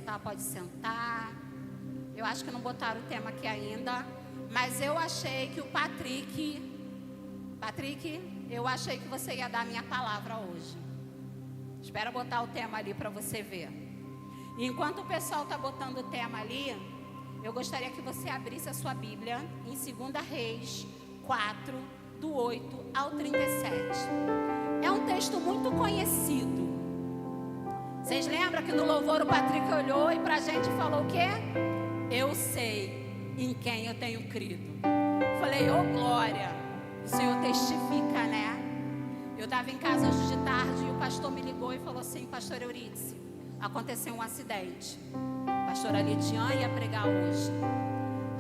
sentar, pode sentar. Eu acho que não botaram o tema aqui ainda, mas eu achei que o Patrick, eu achei que você ia dar a minha palavra hoje. Espera botar o tema ali para você ver. E enquanto o pessoal está botando o tema ali, eu gostaria que você abrisse a sua Bíblia em 2 Reis 4, do 8 ao 37. É um texto muito conhecido. Vocês lembram que no louvor o Patrick olhou e pra gente falou o quê? Eu sei em quem eu tenho crido. Falei, ô glória, o Senhor testifica, né? Eu estava em casa hoje de tarde e o pastor me ligou e falou assim, pastor Eurídice, aconteceu um acidente. A pastora Lidiane ia pregar hoje.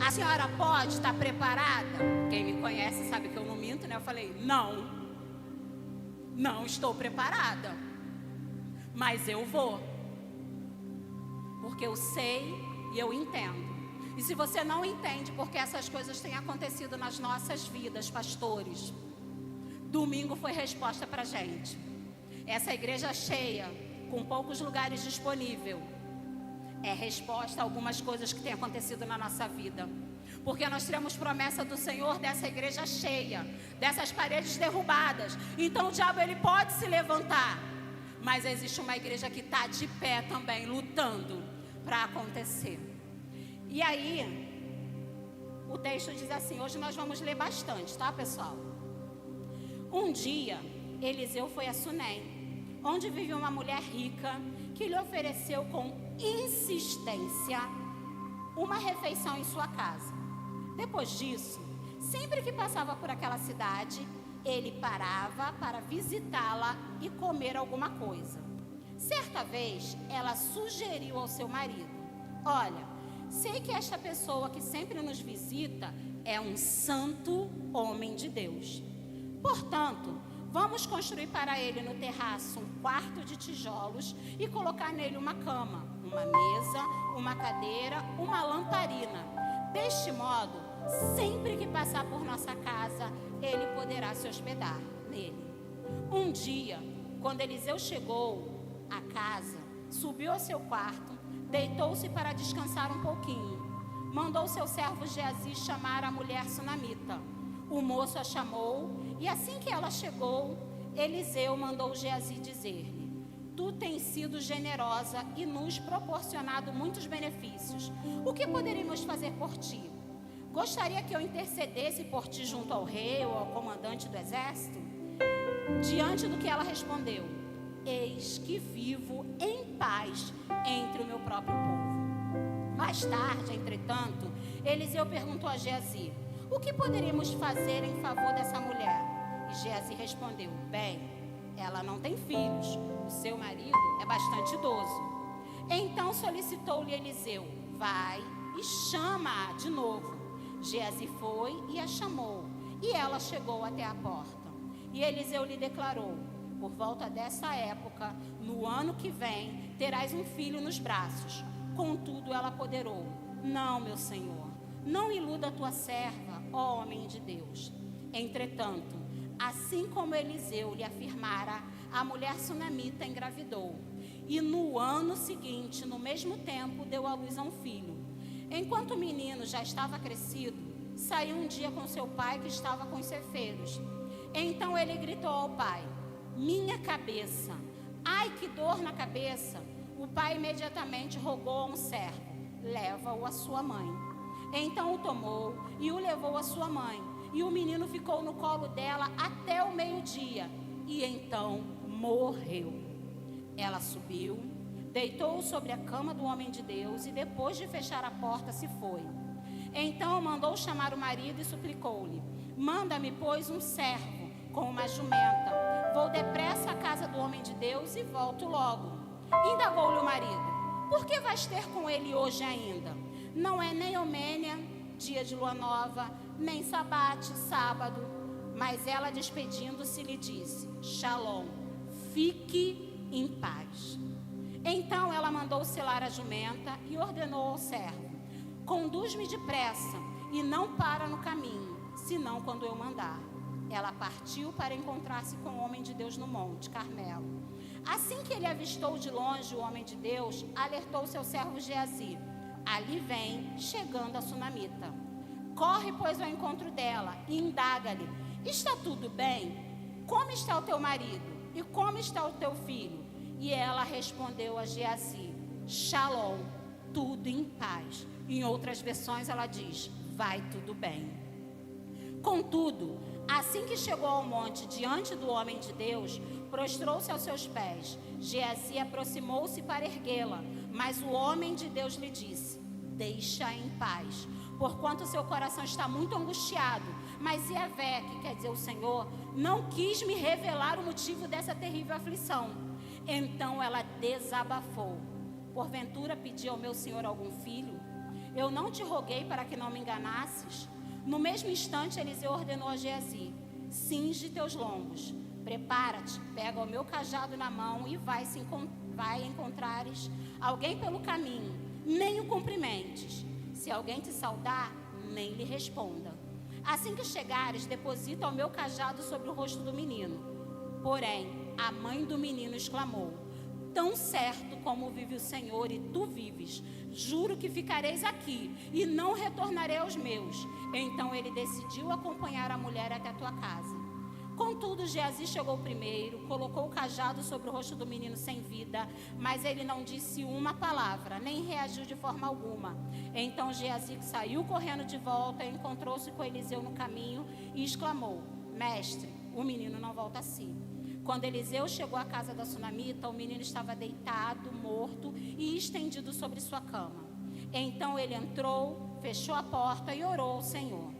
A senhora pode estar preparada? Quem me conhece sabe que eu não minto, né? Eu falei, não estou preparada, mas eu vou, porque eu sei e eu entendo. E se você não entende porque essas coisas têm acontecido nas nossas vidas, pastores, domingo foi resposta para a gente. Essa igreja cheia, com poucos lugares disponíveis, é resposta a algumas coisas que têm acontecido na nossa vida. Porque nós temos promessa do Senhor dessa igreja cheia, dessas paredes derrubadas. Então o diabo ele pode se levantar, mas existe uma igreja que está de pé também, lutando para acontecer. E aí, o texto diz assim, hoje nós vamos ler bastante, tá, pessoal? Um dia, Eliseu foi a Sunem, onde vivia uma mulher rica que lhe ofereceu com insistência uma refeição em sua casa. Depois disso, sempre que passava por aquela cidade, ele parava para visitá-la e comer alguma coisa. Certa vez, ela sugeriu ao seu marido, olha, sei que esta pessoa que sempre nos visita é um santo homem de Deus. Portanto, vamos construir para ele no terraço um quarto de tijolos e colocar nele uma cama, uma mesa, uma cadeira, uma lamparina. Deste modo, sempre que passar por nossa casa, ele poderá se hospedar nele. Um dia, quando Eliseu chegou à casa, subiu ao seu quarto, deitou-se para descansar um pouquinho. Mandou seu servo Geazi chamar a mulher sunamita. O moço a chamou e assim que ela chegou, Eliseu mandou Geazi dizer-lhe, tu tens sido generosa e nos proporcionado muitos benefícios. O que poderíamos fazer por ti? Gostaria que eu intercedesse por ti junto ao rei ou ao comandante do exército? Diante do que ela respondeu, eis que vivo em paz entre o meu próprio povo. Mais tarde, entretanto, Eliseu perguntou a Geazi, o que poderíamos fazer em favor dessa mulher? E Geazi respondeu, bem, ela não tem filhos, o seu marido é bastante idoso. Então solicitou-lhe Eliseu, vai e chama-a de novo. Geazi foi e a chamou, e ela chegou até a porta. E Eliseu lhe declarou, por volta dessa época, no ano que vem, terás um filho nos braços. Contudo, ela apoderou, não, meu senhor, não iluda a tua serva, ó homem de Deus. Entretanto, assim como Eliseu lhe afirmara, a mulher sunamita engravidou. E no ano seguinte, no mesmo tempo, deu à luz a um filho. Enquanto o menino já estava crescido, saiu um dia com seu pai que estava com os ceifeiros. Então ele gritou ao pai, minha cabeça, ai que dor na cabeça. O pai imediatamente rogou a um servo, leva-o à sua mãe. Então o tomou e o levou à sua mãe. E o menino ficou no colo dela até o meio-dia. E então morreu. Ela subiu, deitou-o sobre a cama do homem de Deus e depois de fechar a porta se foi. Então mandou chamar o marido e suplicou-lhe, manda-me, pois, um servo com uma jumenta. Vou depressa à casa do homem de Deus e volto logo. Indagou-lhe o marido, por que vais ter com ele hoje ainda? Não é nem Omênia, dia de lua nova, nem sabate, sábado. Mas ela, despedindo-se, lhe disse, Shalom, fique em paz. Então ela mandou selar a jumenta e ordenou ao servo, conduz-me depressa e não para no caminho, senão quando eu mandar. Ela partiu para encontrar-se com o homem de Deus no monte Carmelo. Assim que ele avistou de longe o homem de Deus, alertou seu servo Geazi: ali vem, chegando a sunamita. Corre, pois, ao encontro dela e indaga-lhe: está tudo bem? Como está o teu marido? E como está o teu filho? E ela respondeu a Geazi: Shalom, tudo em paz. Em outras versões ela diz: vai tudo bem. Contudo, assim que chegou ao monte diante do homem de Deus, prostrou-se aos seus pés. Geazi aproximou-se para erguê-la, mas o homem de Deus lhe disse: deixa em paz, porquanto seu coração está muito angustiado. Mas Yahvé, que quer dizer o Senhor, não quis me revelar o motivo dessa terrível aflição. Então ela desabafou: porventura pedi ao meu senhor algum filho? Eu não te roguei para que não me enganasses? No mesmo instante, Eliseu ordenou a Geazi: cinge teus lombos, prepara-te, pega o meu cajado na mão e vai encontrares alguém pelo caminho, nem o cumprimentes. Se alguém te saudar, nem lhe responda. Assim que chegares, deposita o meu cajado sobre o rosto do menino. Porém, a mãe do menino exclamou: tão certo como vive o Senhor e tu vives, juro que ficareis aqui e não retornarei aos meus. Então ele decidiu acompanhar a mulher até a tua casa. Contudo, Geazi chegou primeiro, colocou o cajado sobre o rosto do menino sem vida, mas ele não disse uma palavra, nem reagiu de forma alguma. Então Geazi saiu correndo de volta, encontrou-se com Eliseu no caminho e exclamou: mestre, o menino não volta a si. Quando Eliseu chegou à casa da sunamita, o menino estava deitado, morto e estendido sobre sua cama. Então ele entrou, fechou a porta e orou ao Senhor.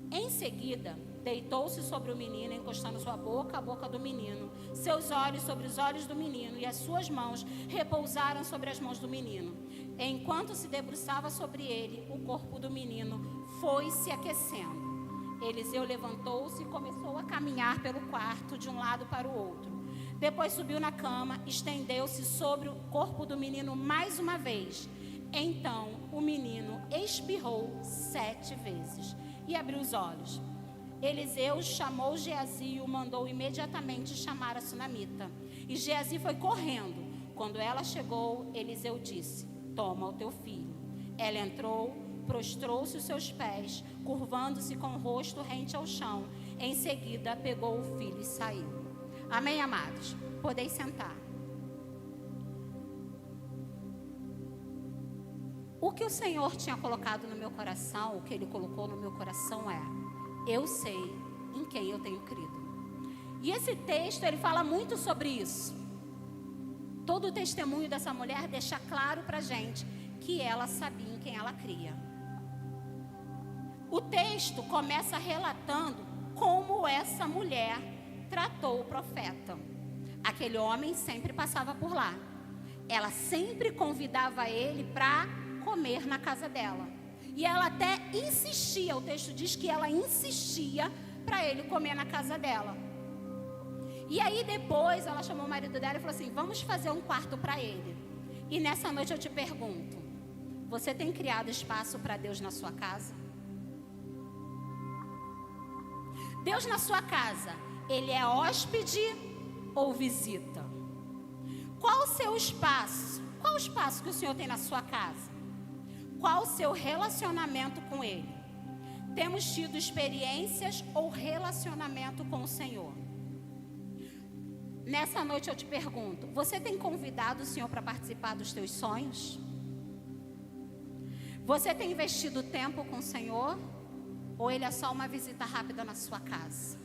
Em seguida, deitou-se sobre o menino, encostando sua boca à boca do menino, seus olhos sobre os olhos do menino, e as suas mãos repousaram sobre as mãos do menino. Enquanto se debruçava sobre ele, o corpo do menino foi se aquecendo. Eliseu levantou-se e começou a caminhar pelo quarto de um lado para o outro. Depois subiu na cama, estendeu-se sobre o corpo do menino mais uma vez. Então o menino espirrou 7 vezes e abriu os olhos. Eliseu chamou Geazi e o mandou imediatamente chamar a sunamita. E Geazi foi correndo. Quando ela chegou, Eliseu disse: toma o teu filho. Ela entrou, prostrou-se aos seus pés, curvando-se com o rosto rente ao chão. Em seguida, pegou o filho e saiu. Amém, amados? Podeis sentar. O que o Senhor tinha colocado no meu coração, o que Ele colocou no meu coração é: eu sei em quem eu tenho crido. E esse texto, ele fala muito sobre isso. Todo o testemunho dessa mulher deixa claro para a gente que ela sabia em quem ela cria. O texto começa relatando como essa mulher tratou o profeta. Aquele homem sempre passava por lá. Ela sempre convidava ele para comer na casa dela. E ela até insistia, o texto diz que ela insistia para ele comer na casa dela. E aí depois ela chamou o marido dela e falou assim: vamos fazer um quarto para ele. E nessa noite eu te pergunto: você tem criado espaço para Deus na sua casa? Deus na sua casa, Ele é hóspede ou visita? Qual o seu espaço? Qual o espaço que o Senhor tem na sua casa? Qual o seu relacionamento com Ele? Temos tido experiências ou relacionamento com o Senhor? Nessa noite eu te pergunto: você tem convidado o Senhor para participar dos teus sonhos? Você tem investido tempo com o Senhor? Ou Ele é só uma visita rápida na sua casa?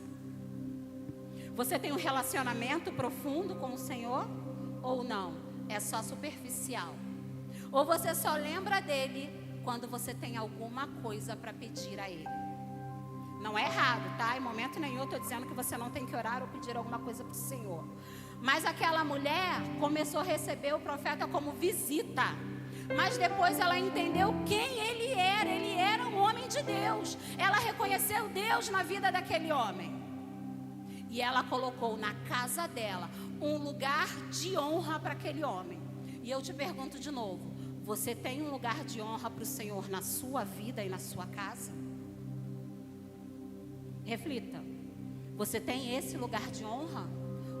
Você tem um relacionamento profundo com o Senhor? Ou não? É só superficial? Ou você só lembra dele quando você tem alguma coisa para pedir a Ele? Não é errado, tá? Em momento nenhum eu estou dizendo que você não tem que orar ou pedir alguma coisa para o Senhor. Mas aquela mulher começou a receber o profeta como visita. Mas depois ela entendeu quem ele era. Ele era um homem de Deus. Ela reconheceu Deus na vida daquele homem. E ela colocou na casa dela um lugar de honra para aquele homem. E eu te pergunto de novo: você tem um lugar de honra para o Senhor na sua vida e na sua casa? Reflita. Você tem esse lugar de honra?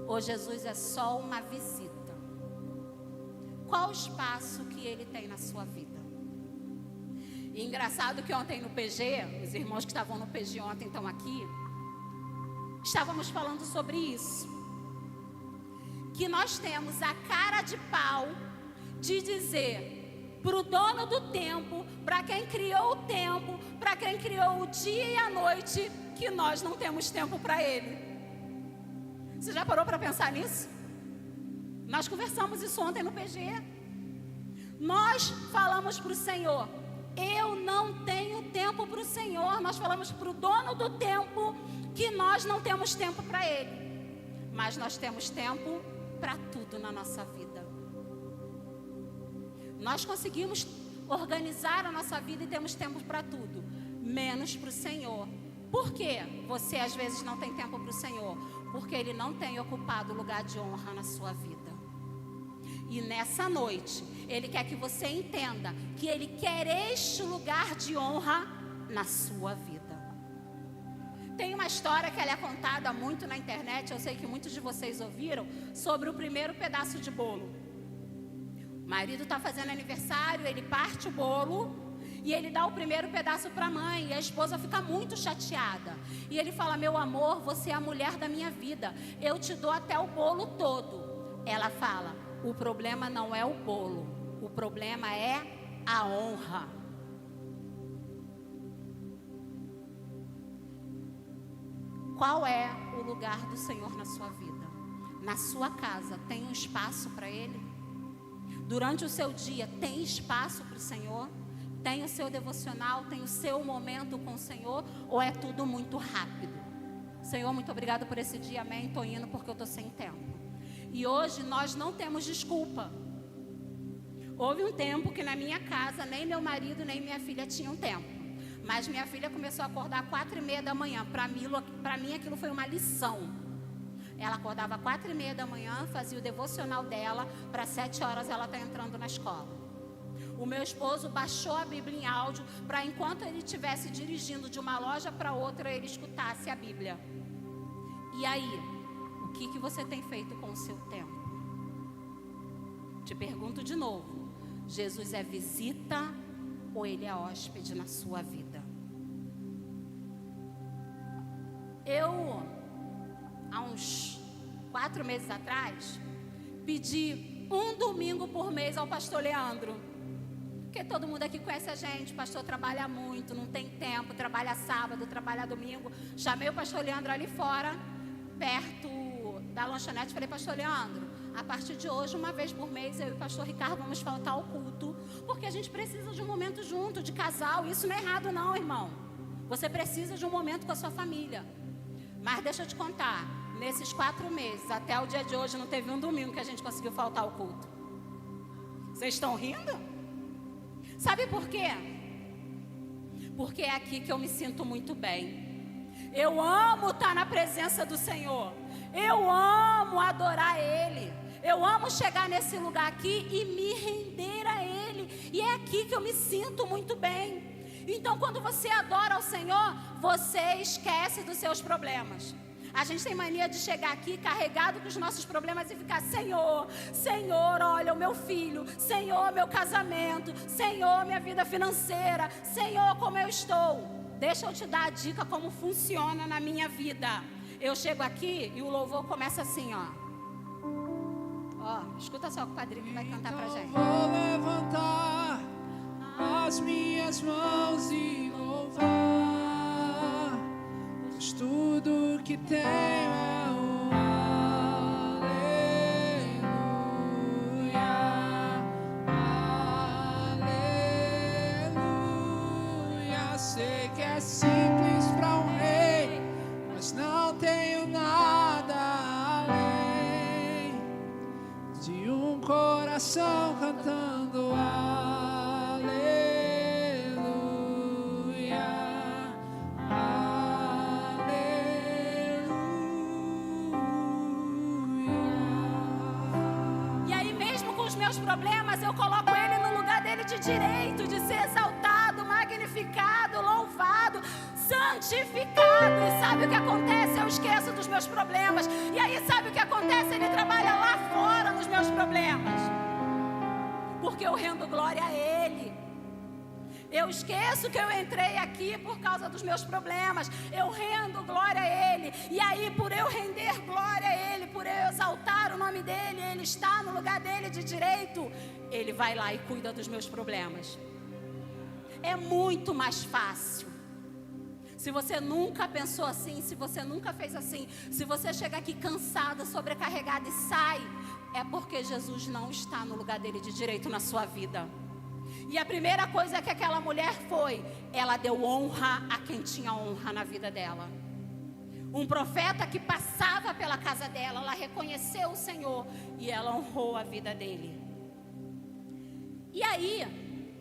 ou Jesus é só uma visita? Qual o espaço que ele tem na sua vida? E engraçado que ontem no PG, os irmãos que estavam no PG ontem estão aqui, estávamos falando sobre isso. Que nós temos a cara de pau de dizer para o dono do tempo, para quem criou o tempo, para quem criou o dia e a noite, que nós não temos tempo para ele. Você já parou para pensar nisso? Nós conversamos isso ontem no PG. Nós falamos para o Senhor, eu não tenho tempo para o Senhor. Nós falamos para o dono do tempo que nós não temos tempo para ele. Mas nós temos tempo para tudo na nossa vida. Nós conseguimos organizar a nossa vida e temos tempo para tudo, menos para o Senhor. Por quê? Você às vezes não tem tempo para o Senhor? Porque Ele não tem ocupado o lugar de honra na sua vida. E nessa noite, Ele quer que você entenda que Ele quer este lugar de honra na sua vida. Tem uma história que ela é contada muito na internet, eu sei que muitos de vocês ouviram, sobre o primeiro pedaço de bolo. O marido está fazendo aniversário, ele parte o bolo e ele dá o primeiro pedaço para a mãe, e a esposa fica muito chateada. E ele fala, meu amor, você é a mulher da minha vida, eu te dou até o bolo todo. Ela fala, o problema não é o bolo, o problema é a honra. Qual é o lugar do Senhor na sua vida? Na sua casa, tem um espaço para Ele? Durante o seu dia, tem espaço para o Senhor? Tem o seu devocional, tem o seu momento com o Senhor? Ou é tudo muito rápido? Senhor, muito obrigado por esse dia, amém, estou indo porque eu estou sem tempo. E hoje nós não temos desculpa. Houve um tempo que na minha casa, nem meu marido, nem minha filha tinham tempo. Mas minha filha começou a acordar 4:30 da manhã. Para mim aquilo foi uma lição. Ela acordava 4:30 da manhã, fazia o devocional dela, para 7 horas ela está entrando na escola. O meu esposo baixou a Bíblia em áudio, para enquanto ele estivesse dirigindo de uma loja para outra, ele escutasse a Bíblia. E aí, o que você tem feito com o seu tempo? Te pergunto de novo, Jesus é visita ou Ele é hóspede na sua vida? Eu, há uns 4 meses atrás, pedi um domingo por mês ao pastor Leandro. Porque todo mundo aqui conhece a gente, o pastor trabalha muito, não tem tempo, trabalha sábado, trabalha domingo. Chamei o pastor Leandro ali fora, perto da lanchonete, falei, pastor Leandro, a partir de hoje, uma vez por mês, eu e o pastor Ricardo vamos faltar ao culto, porque a gente precisa de um momento junto, de casal. Isso não é errado não, irmão. Você precisa de um momento com a sua família. Mas deixa eu te contar, nesses 4 meses, até o dia de hoje, não teve um domingo que a gente conseguiu faltar ao culto. Vocês estão rindo? Sabe por quê? Porque é aqui que eu me sinto muito bem. Eu amo estar na presença do Senhor. Eu amo adorar Ele. Eu amo chegar nesse lugar aqui e me render a Ele. E é aqui que eu me sinto muito bem. Então, quando você adora ao Senhor, você esquece dos seus problemas. A gente tem mania de chegar aqui carregado com os nossos problemas e ficar, Senhor, Senhor, olha o meu filho, Senhor, meu casamento, Senhor, minha vida financeira, Senhor, como eu estou. Deixa eu te dar a dica como funciona na minha vida. Eu chego aqui e o louvor começa assim, ó. Ó, escuta só o que o Padrinho vai cantar pra gente. Vou levantar as minhas mãos e louvar, pois tudo que tenho é um aleluia, aleluia. Sei que é simples para um rei, mas não tenho nada além de um coração cantando aleluia, aleluia. E aí mesmo com os meus problemas, eu coloco Ele no lugar dele de direito, de ser exaltado, magnificado, louvado, santificado. santificado. E sabe o que acontece? Eu esqueço dos meus problemas. E aí sabe o que acontece? Ele trabalha lá fora nos meus problemas. Porque eu rendo glória a Ele. Eu esqueço que eu entrei aqui por causa dos meus problemas. Eu rendo glória a Ele. E aí, por eu render glória a Ele, por eu exaltar o nome dEle, Ele está no lugar dEle de direito, Ele vai lá e cuida dos meus problemas. É muito mais fácil. Se você nunca pensou assim, se você nunca fez assim, se você chega aqui cansada, sobrecarregada e sai, é porque Jesus não está no lugar dEle de direito na sua vida. E a primeira coisa que aquela mulher foi, ela deu honra a quem tinha honra na vida dela. Um profeta que passava pela casa dela, ela reconheceu o Senhor e ela honrou a vida dele. E aí,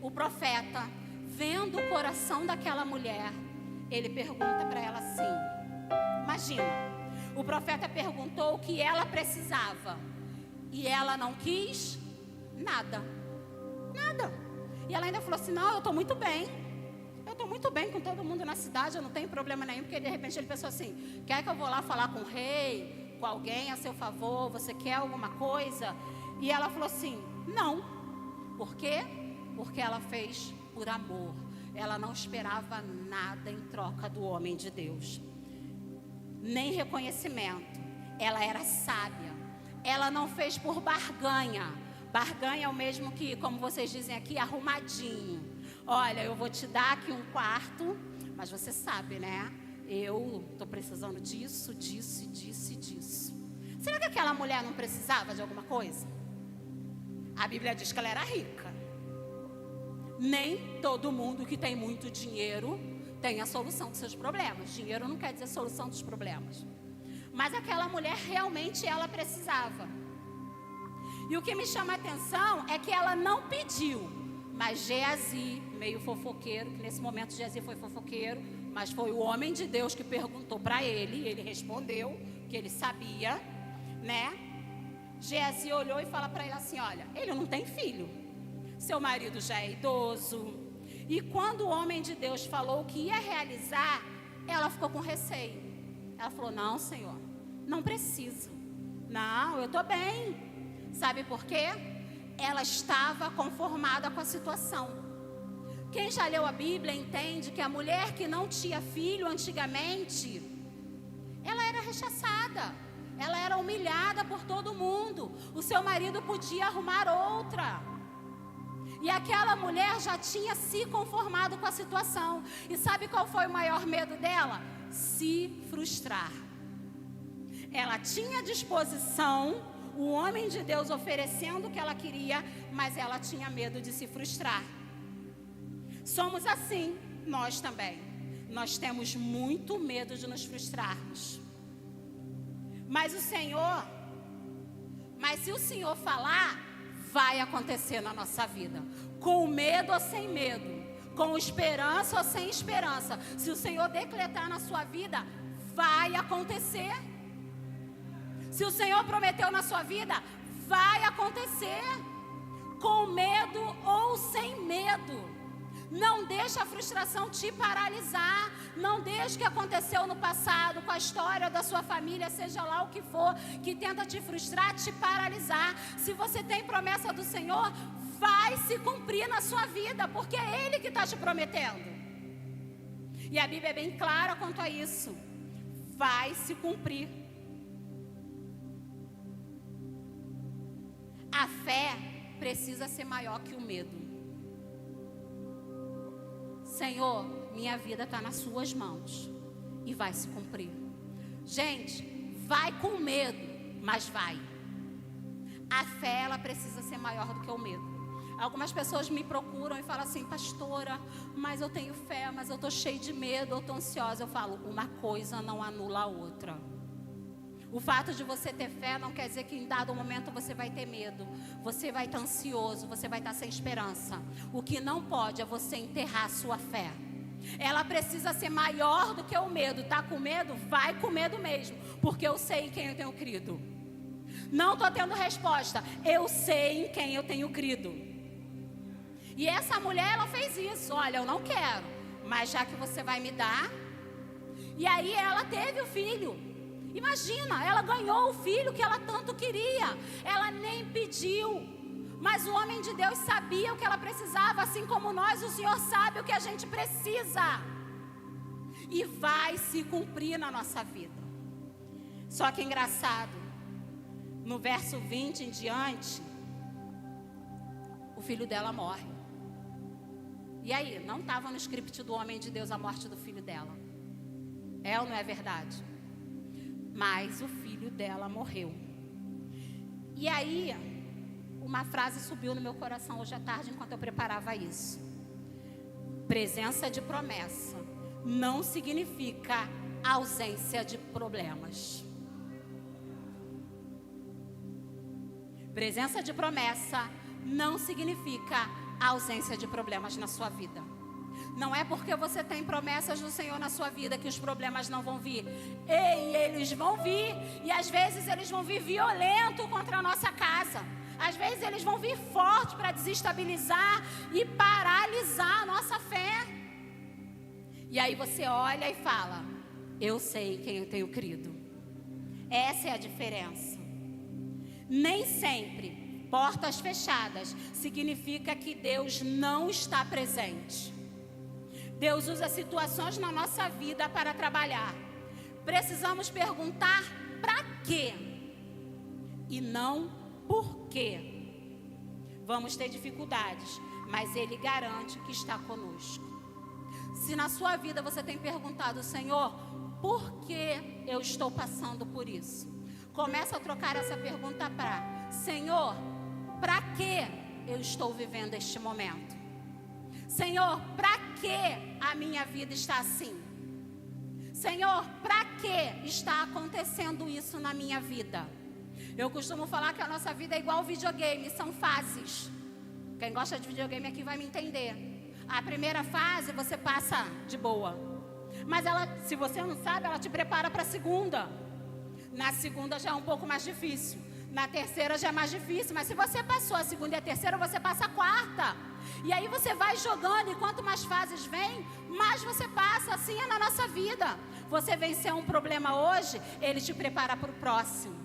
o profeta, vendo o coração daquela mulher, ele pergunta para ela assim, imagina, o profeta perguntou o que ela precisava e ela não quis nada. E ela ainda falou assim, não, eu estou muito bem. Eu estou muito bem com todo mundo na cidade, eu não tenho problema nenhum. Porque de repente ele pensou assim, quer que eu vou lá falar com o rei, com alguém a seu favor? Você quer alguma coisa? E ela falou assim, não. Por quê? Porque ela fez por amor. Ela não esperava nada em troca do homem de Deus. Nem reconhecimento. Ela era sábia. Ela não fez por barganha. Barganha é o mesmo que, como vocês dizem aqui, arrumadinho. Olha, eu vou te dar aqui um quarto, mas você sabe, né? Eu estou precisando disso, disso e disso e disso. Será que aquela mulher não precisava de alguma coisa? A Bíblia diz que ela era rica. Nem todo mundo que tem muito dinheiro tem a solução dos seus problemas. Dinheiro não quer dizer solução dos problemas. Mas aquela mulher realmente ela precisava. E o que me chama a atenção é que ela não pediu, mas Geazi, meio fofoqueiro, que nesse momento Geazi foi fofoqueiro, mas foi o homem de Deus que perguntou para ele, e ele respondeu que ele sabia, né? Geazi olhou e fala para ele assim, olha, ele não tem filho, seu marido já é idoso. E quando o homem de Deus falou que ia realizar, ela ficou com receio. Ela falou, não, Senhor, não precisa. Não, eu estou bem. Sabe por quê? Ela estava conformada com a situação. Quem já leu a Bíblia entende que a mulher que não tinha filho antigamente, ela era rechaçada, ela era humilhada por todo mundo. O seu marido podia arrumar outra. E aquela mulher já tinha se conformado com a situação. E sabe qual foi o maior medo dela? Se frustrar. Ela tinha disposição, o homem de Deus oferecendo o que ela queria, mas ela tinha medo de se frustrar. Somos assim, nós também. Nós temos muito medo de nos frustrarmos. Mas se o Senhor falar, vai acontecer na nossa vida. Com medo ou sem medo, com esperança ou sem esperança. Se o Senhor decretar na sua vida, vai acontecer. Se o Senhor prometeu na sua vida, vai acontecer. Com medo ou sem medo. Não deixe a frustração te paralisar. Não deixe o que aconteceu no passado, com a história da sua família, seja lá o que for, que tenta te frustrar, te paralisar. Se você tem promessa do Senhor, vai se cumprir na sua vida, porque é Ele que está te prometendo. E a Bíblia é bem clara quanto a isso. Vai se cumprir. A fé precisa ser maior que o medo. Senhor, minha vida está nas suas mãos e vai se cumprir. Gente, vai com medo, mas vai. A fé, ela precisa ser maior do que o medo. Algumas pessoas me procuram e falam assim, pastora, mas eu tenho fé, mas eu estou cheio de medo, eu estou ansiosa. Eu falo, uma coisa não anula a outra. O fato de você ter fé não quer dizer que em dado momento você vai ter medo. Você vai estar ansioso, você vai estar sem esperança. O que não pode é você enterrar a sua fé. Ela precisa ser maior do que o medo. Tá com medo? Vai com medo mesmo. Porque eu sei em quem eu tenho crido. Não estou tendo resposta. Eu sei em quem eu tenho crido. E essa mulher, ela fez isso. Olha, eu não quero. Mas já que você vai me dar, E aí ela teve o filho. Imagina, ela ganhou o filho que ela tanto queria. Ela nem pediu. Mas o homem de Deus sabia o que ela precisava, assim como nós, o Senhor sabe o que a gente precisa. E vai se cumprir na nossa vida. Só que engraçado, no verso 20 em diante, o filho dela morre. E aí, não estava no script do homem de Deus a morte do filho dela. É ou não é verdade? Mas o filho dela morreu. E aí, uma frase subiu no meu coração hoje à tarde enquanto eu preparava isso. Presença de promessa não significa ausência de problemas. Presença de promessa não significa ausência de problemas na sua vida. Não é porque você tem promessas do Senhor na sua vida que os problemas não vão vir. Ei, eles vão vir. E às vezes eles vão vir violento contra a nossa casa. Às vezes eles vão vir forte para desestabilizar e paralisar a nossa fé. E aí você olha e fala: eu sei quem eu tenho crido. Essa é a diferença. Nem sempre portas fechadas significa que Deus não está presente. Deus usa situações na nossa vida para trabalhar. Precisamos perguntar para quê e não por quê. Vamos ter dificuldades, mas Ele garante que está conosco. Se na sua vida você tem perguntado: Senhor, por que eu estou passando por isso? Começa a trocar essa pergunta para: Senhor, para que eu estou vivendo este momento? Senhor, para que a minha vida está assim? Senhor, para que está acontecendo isso na minha vida? Eu costumo falar que a nossa vida é igual videogame, são fases. Quem gosta de videogame aqui vai me entender. A primeira fase você passa de boa. Mas ela, se você não sabe, ela te prepara para a segunda. Na segunda já é um pouco mais difícil. Na terceira já é mais difícil. Mas se você passou a segunda e a terceira, você passa a quarta. E aí você vai jogando, e quanto mais fases vem, mais você passa. Assim é na nossa vida. Você venceu um problema hoje, Ele te prepara para o próximo.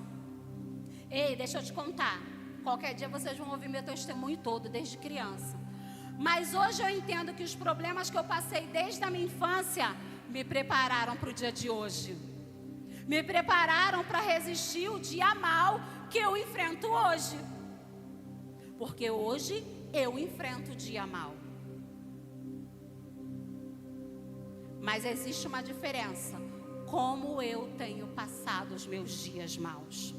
Ei, deixa eu te contar. Qualquer dia vocês vão ouvir meu testemunho todo, desde criança. Mas hoje eu entendo que os problemas que eu passei desde a minha infância me prepararam para o dia de hoje. Me prepararam para resistir o dia mal que eu enfrento hoje. Porque hoje eu enfrento o dia mal. Mas existe uma diferença. Como eu tenho passado os meus dias maus.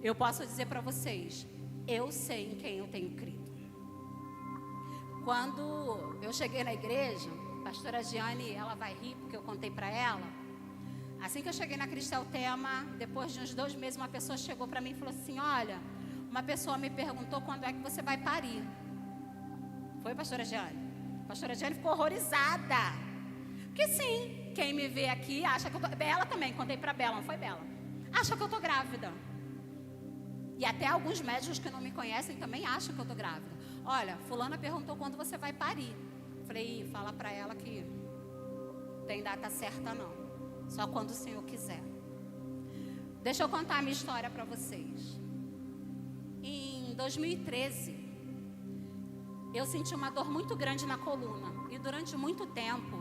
Eu posso dizer para vocês, eu sei em quem eu tenho crido. Quando eu cheguei na igreja, a pastora Giane, ela vai rir porque eu contei para ela. Assim que eu cheguei na Cristel Tema, depois de uns 2 meses, uma pessoa chegou para mim e falou assim: olha, uma pessoa me perguntou quando é que você vai parir. Foi, pastora Giane? A pastora Giane ficou horrorizada. Porque sim, quem me vê aqui acha que eu tô... Bela também, contei para Bela, não foi Bela? Acha que eu tô grávida. E até alguns médicos que não me conhecem também acham que eu tô grávida. Olha, fulana perguntou quando você vai parir. Falei, fala para ela que tem data certa não. Só quando o Senhor quiser. Deixa eu contar a minha história para vocês. Em 2013, eu senti uma dor muito grande na coluna. E durante muito tempo,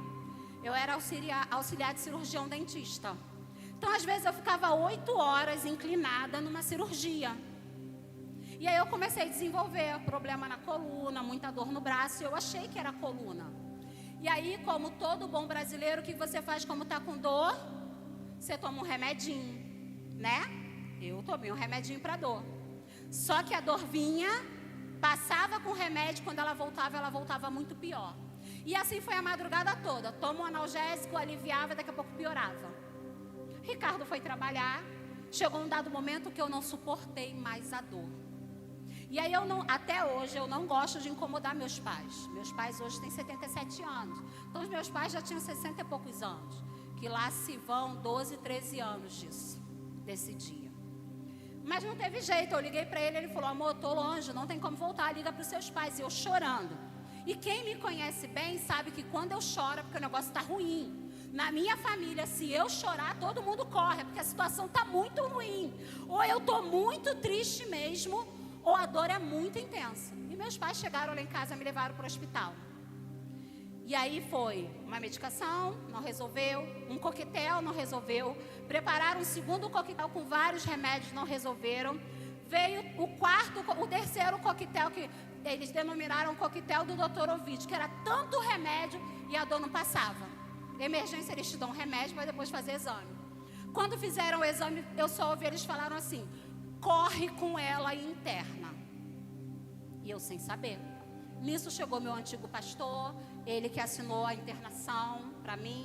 eu era auxiliar de cirurgião dentista. Então, às vezes, eu ficava 8 horas inclinada numa cirurgia. E aí eu comecei a desenvolver problema na coluna, muita dor no braço. E eu achei que era coluna. E aí, como todo bom brasileiro, o que você faz como está com dor? Você toma um remedinho, né? Eu tomei um remedinho para dor. Só que a dor vinha, passava com o remédio, quando ela voltava muito pior. E assim foi a madrugada toda. Tomo um analgésico, aliviava, daqui a pouco piorava. Ricardo foi trabalhar, chegou um dado momento que eu não suportei mais a dor. E aí até hoje eu não gosto de incomodar meus pais. Meus pais hoje têm 77 anos. Então os meus pais já tinham 60 e poucos anos. Que lá se vão 12, 13 anos desse dia. Mas não teve jeito, eu liguei para ele, ele falou: amor, tô longe, não tem como voltar, liga para os seus pais. E eu chorando. E quem me conhece bem sabe que quando eu choro é porque o negócio está ruim. Na minha família, se eu chorar, todo mundo corre, porque a situação está muito ruim. Ou eu estou muito triste mesmo, ou a dor é muito intensa. E meus pais chegaram lá em casa e me levaram para o hospital. E aí foi uma medicação, não resolveu. Um coquetel, não resolveu. Prepararam um segundo coquetel com vários remédios, não resolveram. Veio o terceiro coquetel, que eles denominaram coquetel do Dr. Ovidio, que era tanto remédio e a dor não passava. Emergência, eles te dão remédio para depois fazer exame. Quando fizeram o exame, eu só ouvi eles falaram assim: corre com ela e interna. E eu sem saber. Nisso chegou meu antigo pastor, ele que assinou a internação para mim,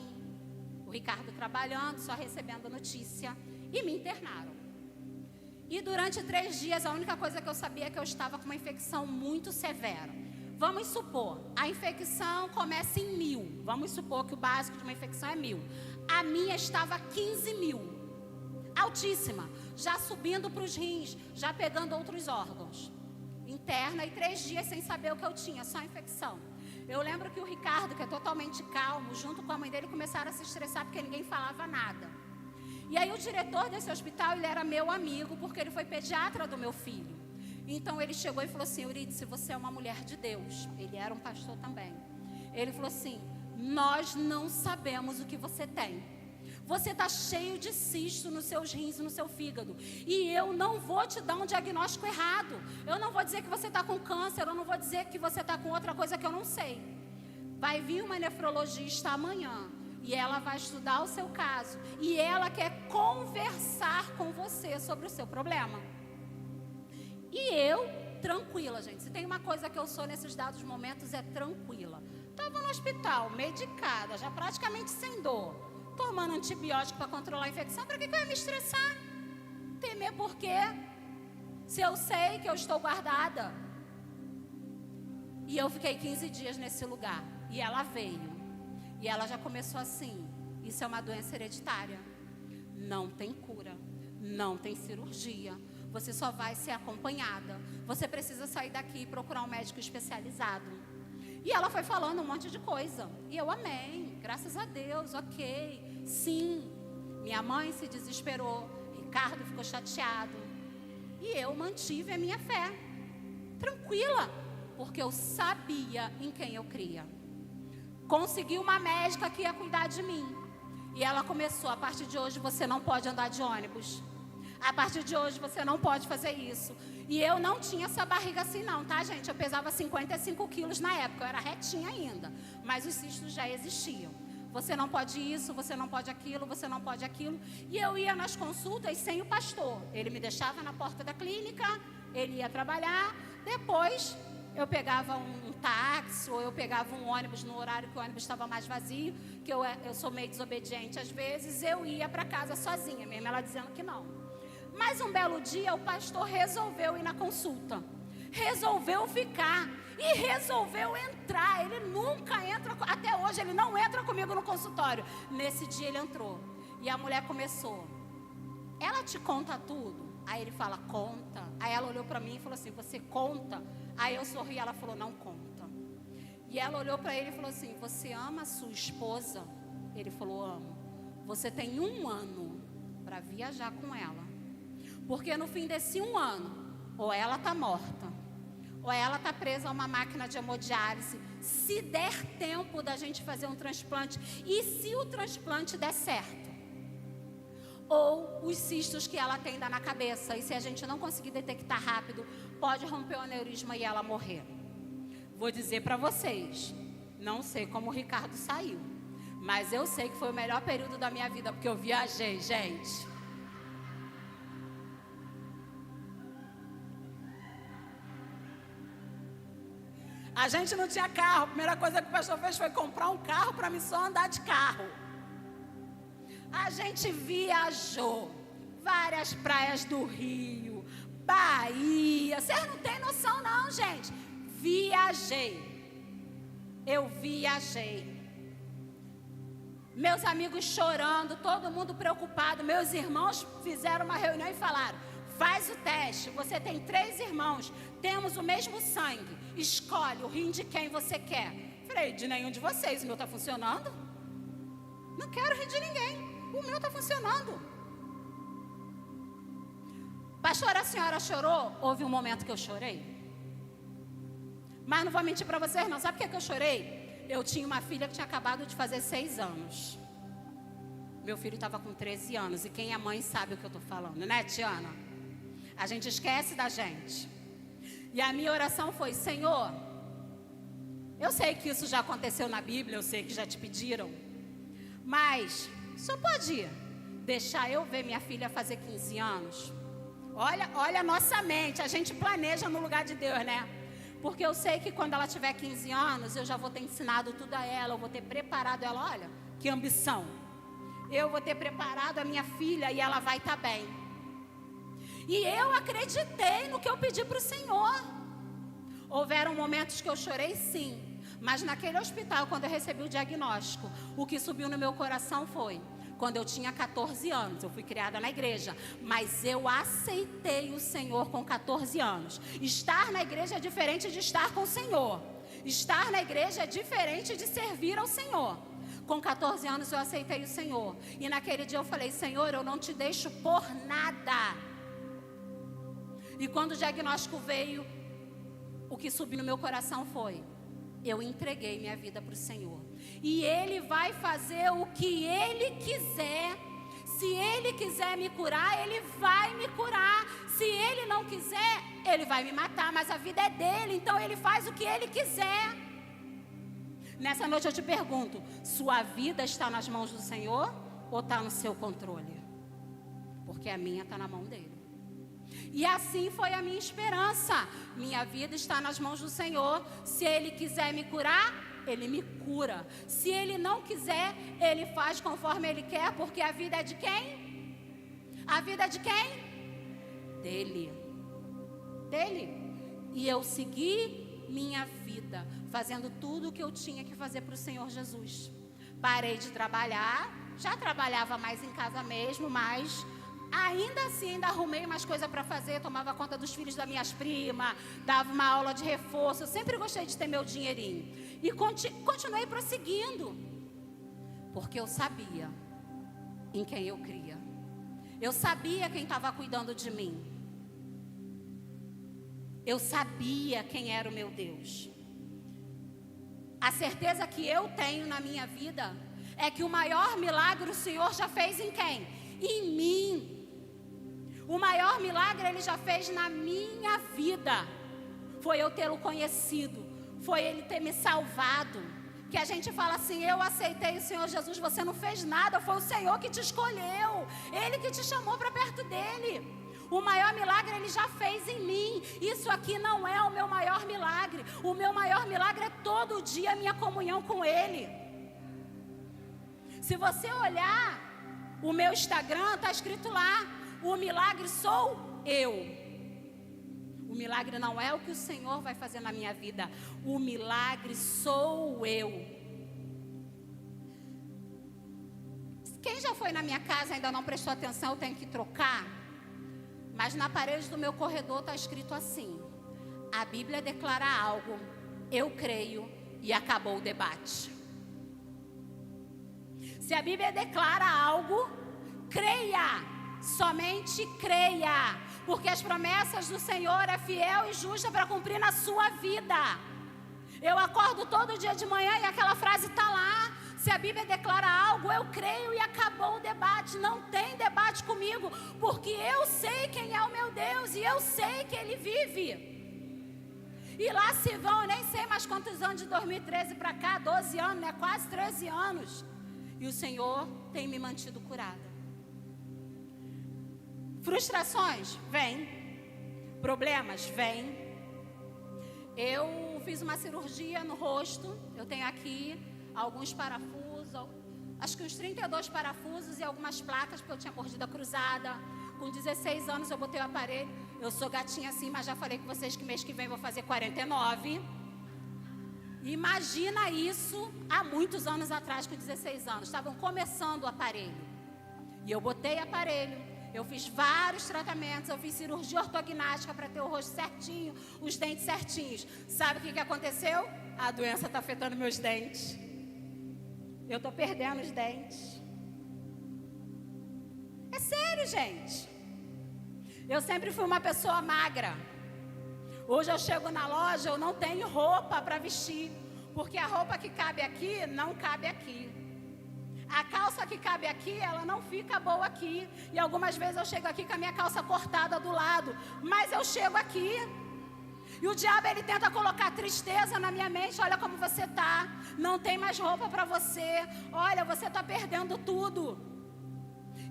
o Ricardo trabalhando, só recebendo notícia, e me internaram. E durante 3 dias, a única coisa que eu sabia é que eu estava com uma infecção muito severa. Vamos supor, a infecção começa em 1000. Vamos supor que o básico de uma infecção é 1000. A minha estava 15.000. Altíssima. Já subindo para os rins, já pegando outros órgãos. Interna e 3 dias sem saber o que eu tinha, só infecção. Eu lembro que o Ricardo, que é totalmente calmo, junto com a mãe dele, começaram a se estressar porque ninguém falava nada. E aí o diretor desse hospital, ele era meu amigo, porque ele foi pediatra do meu filho. Então ele chegou e falou assim: Eurídice, você é uma mulher de Deus. Ele era um pastor também. Ele falou assim: nós não sabemos o que você tem. Você está cheio de cisto nos seus rins e no seu fígado. E eu não vou te dar um diagnóstico errado. Eu não vou dizer que você está com câncer. Eu não vou dizer que você está com outra coisa que eu não sei. Vai vir uma nefrologista amanhã. E ela vai estudar o seu caso. E ela quer conversar com você sobre o seu problema. E eu, tranquila, gente. Se tem uma coisa que eu sou nesses dados momentos, é tranquila. Estava no hospital, medicada, já praticamente sem dor. Tomando antibiótico para controlar a infecção. Para que eu ia me estressar? Temer por quê? Se eu sei que eu estou guardada. E eu fiquei 15 dias nesse lugar. E ela veio. E ela já começou assim: isso é uma doença hereditária. Não tem cura. Não tem cirurgia. Você só vai ser acompanhada. Você precisa sair daqui e procurar um médico especializado. E ela foi falando um monte de coisa. E eu amei. Graças a Deus, ok. Sim. Minha mãe se desesperou. Ricardo ficou chateado. E eu mantive a minha fé. Tranquila. Porque eu sabia em quem eu cria. Consegui uma médica que ia cuidar de mim. E ela começou: a partir de hoje você não pode andar de ônibus. A partir de hoje você não pode fazer isso. E eu não tinha essa barriga assim não, tá, gente? Eu pesava 55 quilos na época, eu era retinha ainda. Mas os cistos já existiam. Você não pode isso, você não pode aquilo, você não pode aquilo. E eu ia nas consultas sem o pastor. Ele me deixava na porta da clínica, ele ia trabalhar. Depois eu pegava um táxi ou eu pegava um ônibus no horário que o ônibus estava mais vazio, que eu sou meio desobediente às vezes. Eu ia para casa sozinha, mesmo ela dizendo que não. Mas um belo dia o pastor resolveu ir na consulta. Resolveu ficar. E resolveu entrar. Ele nunca entra, até hoje ele não entra comigo no consultório. Nesse dia ele entrou. E a mulher começou: ela te conta tudo? Aí ele fala: conta. Aí ela olhou para mim e falou assim: você conta? Aí eu sorri e ela falou: não conta. E ela olhou para ele e falou assim: você ama a sua esposa? Ele falou: amo. Você tem 1 ano para viajar com ela. Porque no fim desse 1 ano, ou ela está morta, ou ela está presa a uma máquina de hemodiálise. Se der tempo da gente fazer um transplante, e se o transplante der certo, ou os cistos que ela tem na cabeça, e se a gente não conseguir detectar rápido, pode romper o aneurisma e ela morrer. Vou dizer para vocês, não sei como o Ricardo saiu, mas eu sei que foi o melhor período da minha vida, porque eu viajei, gente. A gente não tinha carro. A primeira coisa que o pastor fez foi comprar um carro para mim só andar de carro. A gente viajou. Várias praias do Rio, Bahia. Vocês não têm noção não, gente. Viajei. Eu viajei. Meus amigos chorando, todo mundo preocupado. Meus irmãos fizeram uma reunião e falaram: faz o teste, você tem 3 irmãos, temos o mesmo sangue. Escolhe o rim de quem você quer. Falei: de nenhum de vocês, o meu está funcionando? Não quero rir de ninguém. O meu está funcionando. Pastora, a senhora chorou? Houve um momento que eu chorei. Mas não vou mentir para vocês não. Sabe por que eu chorei? Eu tinha uma filha que tinha acabado de fazer 6 anos. Meu filho estava com 13 anos. E quem é mãe sabe o que eu estou falando, né, Tiana? A gente esquece da gente. E a minha oração foi: Senhor, eu sei que isso já aconteceu na Bíblia, eu sei que já te pediram, mas só pode deixar eu ver minha filha fazer 15 anos? Olha a nossa mente, a gente planeja no lugar de Deus, né? Porque eu sei que quando ela tiver 15 anos, eu já vou ter ensinado tudo a ela, eu vou ter preparado ela. Olha, que ambição. Eu vou ter preparado a minha filha e ela vai estar bem. E eu acreditei no que eu pedi para o Senhor. Houveram momentos que eu chorei, sim. Mas naquele hospital, quando eu recebi o diagnóstico, o que subiu no meu coração foi: quando eu tinha 14 anos, eu fui criada na igreja, mas eu aceitei o Senhor com 14 anos. Estar na igreja é diferente de estar com o Senhor. Estar na igreja é diferente de servir ao Senhor. Com 14 anos eu aceitei o Senhor. E naquele dia eu falei: Senhor, eu não te deixo por nada. E quando o diagnóstico veio, o que subiu no meu coração foi: eu entreguei minha vida para o Senhor. E Ele vai fazer o que Ele quiser. Se Ele quiser me curar, Ele vai me curar. Se Ele não quiser, Ele vai me matar. Mas a vida é dEle, então Ele faz o que Ele quiser. Nessa noite eu te pergunto: sua vida está nas mãos do Senhor ou está no seu controle? Porque a minha está na mão dEle. E assim foi a minha esperança. Minha vida está nas mãos do Senhor. Se Ele quiser me curar, Ele me cura. Se Ele não quiser, Ele faz conforme Ele quer. Porque a vida é de quem? A vida é de quem? Dele. E eu segui minha vida, fazendo tudo o que eu tinha que fazer para o Senhor Jesus. Parei de trabalhar. Já trabalhava mais em casa mesmo, mas ainda assim, ainda arrumei mais coisa para fazer. Tomava conta dos filhos das minhas primas, dava uma aula de reforço. Eu sempre gostei de ter meu dinheirinho. E continuei prosseguindo, porque eu sabia em quem eu cria. Eu sabia quem estava cuidando de mim. Eu sabia quem era o meu Deus. A certeza que eu tenho na minha vida é que o maior milagre o Senhor já fez em quem? Em mim. O maior milagre Ele já fez na minha vida. Foi eu tê-lo conhecido. Foi Ele ter me salvado. Que a gente fala assim: eu aceitei o Senhor Jesus. Você não fez nada, foi o Senhor que te escolheu. Ele que te chamou para perto dEle. O maior milagre Ele já fez em mim. Isso aqui não é o meu maior milagre. O meu maior milagre é todo dia a minha comunhão com Ele. Se você olhar o meu Instagram, está escrito lá: o milagre sou eu. O milagre não é o que o Senhor vai fazer na minha vida. O milagre sou eu. Quem já foi na minha casa e ainda não prestou atenção, eu tenho que trocar. Mas na parede do meu corredor está escrito assim: a Bíblia declara algo, eu creio, e acabou o debate. Se a Bíblia declara algo, creia, somente creia, porque as promessas do Senhor é fiel e justa para cumprir na sua vida. Eu acordo todo dia de manhã e aquela frase está lá. Se a Bíblia declara algo, eu creio e acabou o debate. Não tem debate comigo, porque eu sei quem é o meu Deus e eu sei que Ele vive. E lá se vão, eu nem sei mais quantos anos, de 2013 para cá, 12 anos, né? Quase 13 anos. E o Senhor tem me mantido curada. Frustrações? Vem. Problemas? Vem. Eu fiz uma cirurgia no rosto. Eu tenho aqui alguns parafusos, acho que uns 32 parafusos e algumas placas, porque eu tinha mordida cruzada. Com 16 anos eu botei o aparelho. Eu sou gatinha assim, mas já falei com vocês que mês que vem eu vou fazer 49. Imagina isso há muitos anos atrás, com 16 anos. Estavam começando o aparelho. E eu botei aparelho. Eu fiz vários tratamentos. Eu fiz cirurgia ortognática para ter o rosto certinho, os dentes certinhos. Sabe o que aconteceu? A doença está afetando meus dentes. Eu estou perdendo os dentes. É sério, gente. Eu sempre fui uma pessoa magra. Hoje eu chego na loja, eu não tenho roupa para vestir, porque a roupa que cabe aqui, não cabe aqui. A calça que cabe aqui, ela não fica boa aqui. E algumas vezes eu chego aqui com a minha calça cortada do lado, mas eu chego aqui. E o diabo, ele tenta colocar tristeza na minha mente. Olha como você tá, não tem mais roupa para você. Olha, você tá perdendo tudo.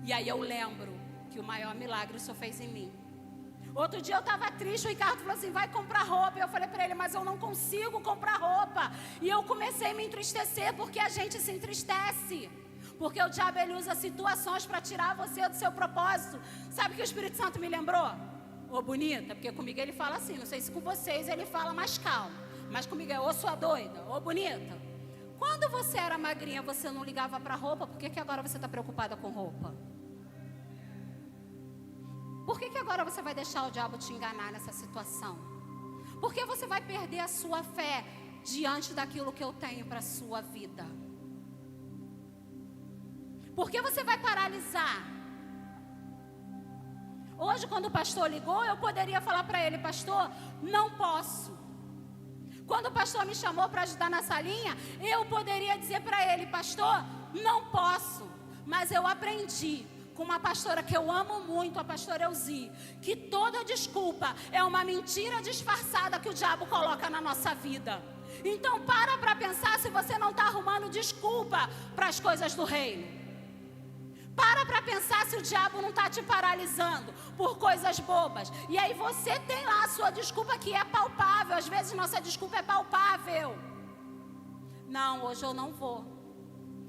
E aí eu lembro que o maior milagre o Senhor fez em mim. Outro dia eu estava triste, o Ricardo falou assim, vai comprar roupa. Eu falei para ele, mas eu não consigo comprar roupa. E eu comecei a me entristecer, porque a gente se entristece. Porque o diabo, ele usa situações para tirar você do seu propósito. Sabe o que o Espírito Santo me lembrou? Ô bonita, porque comigo ele fala assim, não sei se com vocês ele fala mais calmo. Mas comigo é, ô sua doida, ô bonita. Quando você era magrinha, você não ligava para roupa, por que agora você está preocupada com roupa? Por que agora você vai deixar o diabo te enganar nessa situação? Por que você vai perder a sua fé diante daquilo que eu tenho para a sua vida? Por que você vai paralisar? Hoje, quando o pastor ligou, eu poderia falar para ele, pastor, não posso. Quando o pastor me chamou para ajudar na salinha, eu poderia dizer para ele, pastor, não posso. Mas eu aprendi com uma pastora que eu amo muito, a pastora Elzi, que toda desculpa é uma mentira disfarçada que o diabo coloca na nossa vida. Então para pensar se você não está arrumando desculpa para as coisas do reino. Para pensar se o diabo não está te paralisando por coisas bobas. E aí você tem lá a sua desculpa que é palpável. Às vezes nossa desculpa é palpável. Não, hoje eu não vou.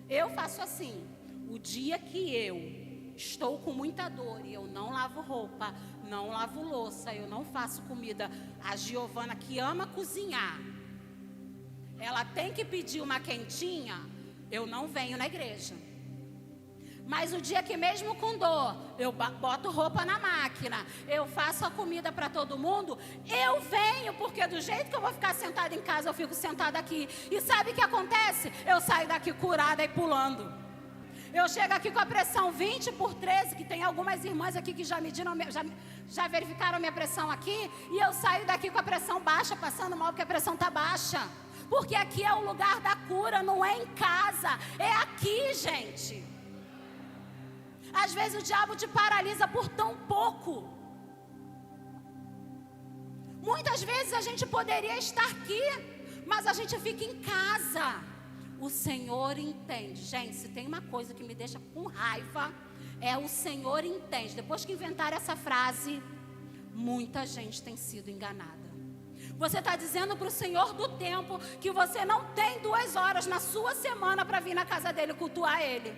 Eu faço assim. O dia que eu estou com muita dor e eu não lavo roupa, não lavo louça, eu não faço comida. A Giovana, que ama cozinhar, ela tem que pedir uma quentinha, eu não venho na igreja. Mas o dia que mesmo com dor, eu boto roupa na máquina, eu faço a comida para todo mundo, eu venho, porque do jeito que eu vou ficar sentada em casa, eu fico sentada aqui. E sabe o que acontece? Eu saio daqui curada e pulando. Eu chego aqui com a pressão 20/13, que tem algumas irmãs aqui que já mediram, já verificaram a minha pressão aqui, e eu saio daqui com a pressão baixa, passando mal porque a pressão está baixa. Porque aqui é o lugar da cura, não é em casa, é aqui, gente. Às vezes o diabo te paralisa por tão pouco. Muitas vezes a gente poderia estar aqui, mas a gente fica em casa. O Senhor entende. Gente, se tem uma coisa que me deixa com raiva, é o Senhor entende. Depois que inventaram essa frase, muita gente tem sido enganada. Você está dizendo para o Senhor do tempo que você não tem 2 horas na sua semana para vir na casa dele cultuar ele.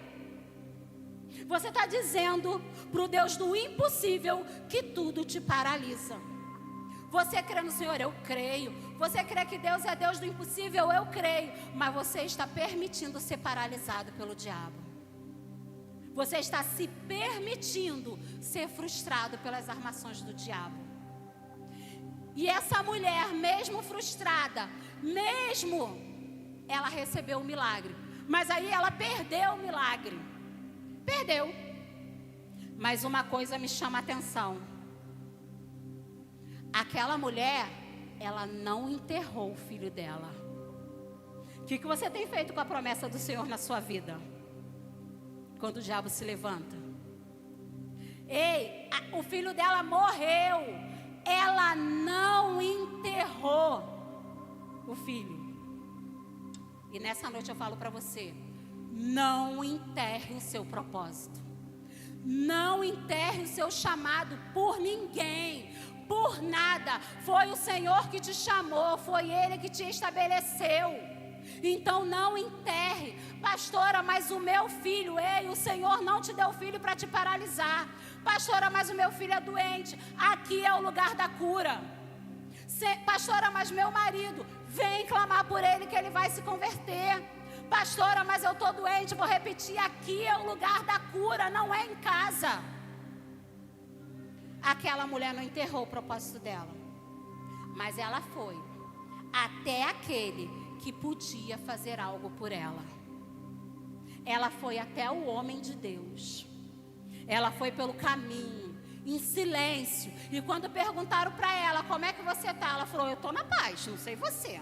Você está dizendo para o Deus do impossível que tudo te paralisa. Você crê no Senhor? Eu creio. Você crê que Deus é Deus do impossível? Eu creio. Mas você está permitindo ser paralisado pelo diabo. Você está se permitindo ser frustrado pelas armações do diabo. E essa mulher, mesmo frustrada, ela recebeu o milagre. Mas aí ela perdeu o milagre. Perdeu. Mas uma coisa me chama a atenção. Aquela mulher, ela não enterrou o filho dela. O que você tem feito com a promessa do Senhor na sua vida? Quando o diabo se levanta. Ei, o filho dela morreu. Ela não enterrou o filho. E nessa noite eu falo para você, não enterre o seu propósito. Não enterre o seu chamado por ninguém, por nada. Foi o Senhor que te chamou, foi Ele que te estabeleceu. Então não enterre. Pastora, mas o meu filho, o Senhor não te deu filho para te paralisar. Pastora, mas o meu filho é doente. Aqui é o lugar da cura. Pastora, mas meu marido, vem clamar por ele que ele vai se converter. Pastora, mas eu estou doente, vou repetir, aqui é o lugar da cura, não é em casa. Aquela mulher não enterrou o propósito dela, mas ela foi até aquele que podia fazer algo por ela. ela foi até o homem de Deus. Ela foi pelo caminho, em silêncio. E quando perguntaram para ela, como é que você está? Ela falou, eu estou na paz, não sei você.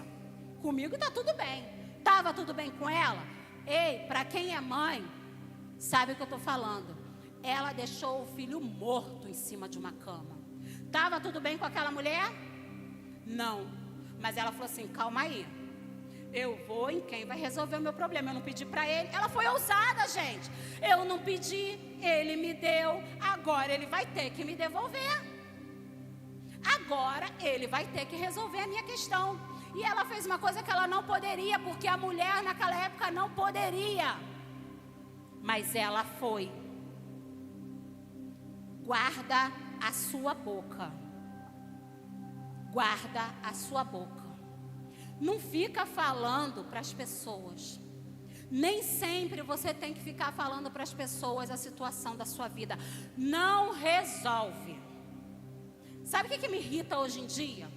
Comigo está tudo bem. Estava tudo bem com ela? Ei, para quem é mãe, sabe o que eu estou falando. Ela deixou o filho morto em cima de uma cama. Estava tudo bem com aquela mulher? Não. Mas ela falou assim, calma aí. Eu vou em quem vai resolver o meu problema. Eu não pedi para ele. Ela foi ousada, gente. Eu não pedi, ele me deu. Agora ele vai ter que me devolver. Agora ele vai ter que resolver a minha questão. E ela fez uma coisa que ela não poderia, porque a mulher naquela época não poderia. Mas ela foi. Guarda a sua boca. Guarda a sua boca. Não fica falando para as pessoas. Nem sempre você tem que ficar falando para as pessoas a situação da sua vida. Não resolve. Sabe o que me irrita hoje em dia?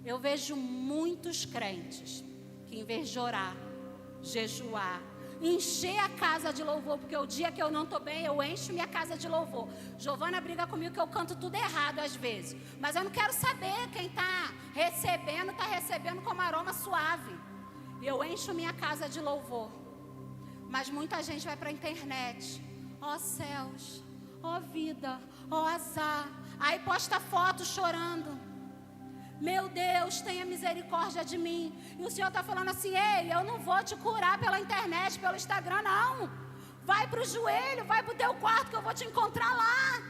Eu vejo muitos crentes que, em vez de orar, jejuar, encher a casa de louvor, porque o dia que eu não estou bem, eu encho minha casa de louvor. Giovana briga comigo que eu canto tudo errado às vezes, mas eu não quero saber quem está recebendo como aroma suave. Eu encho minha casa de louvor, mas muita gente vai para a internet, ó céus, ó vida, ó azar, aí posta foto chorando. Meu Deus, tenha misericórdia de mim. E o Senhor está falando assim, ei, eu não vou te curar pela internet, pelo Instagram, não. Vai para o joelho, vai para o teu quarto que eu vou te encontrar lá.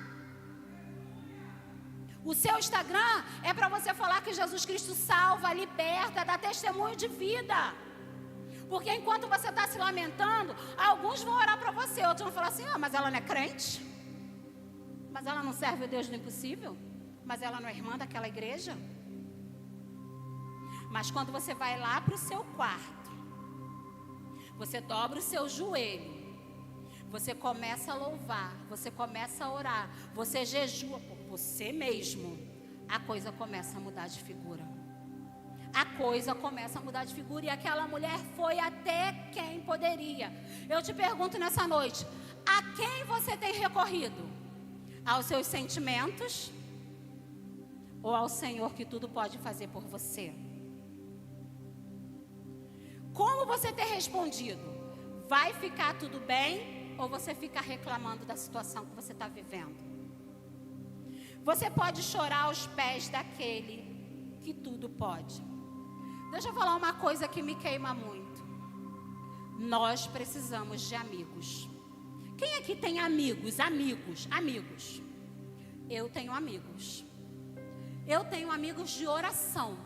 O seu Instagram é para você falar que Jesus Cristo salva, liberta, dá testemunho de vida. Porque enquanto você está se lamentando, alguns vão orar para você, outros vão falar assim, mas ela não é crente? Mas ela não serve o Deus do impossível? Mas ela não é irmã daquela igreja? Mas quando você vai lá para o seu quarto, você dobra o seu joelho, você começa a louvar, você começa a orar, você jejua por você mesmo, a coisa começa a mudar de figura. A coisa começa a mudar de figura e aquela mulher foi até quem poderia. Eu te pergunto nessa noite, a quem você tem recorrido? Aos seus sentimentos ou ao Senhor que tudo pode fazer por você? Como você ter respondido? Vai ficar tudo bem? Ou você fica reclamando da situação que você está vivendo? Você pode chorar aos pés daquele que tudo pode. Deixa eu falar uma coisa que me queima muito. Nós precisamos de amigos. Quem aqui tem amigos? Amigos. Eu tenho amigos. Eu tenho amigos de oração.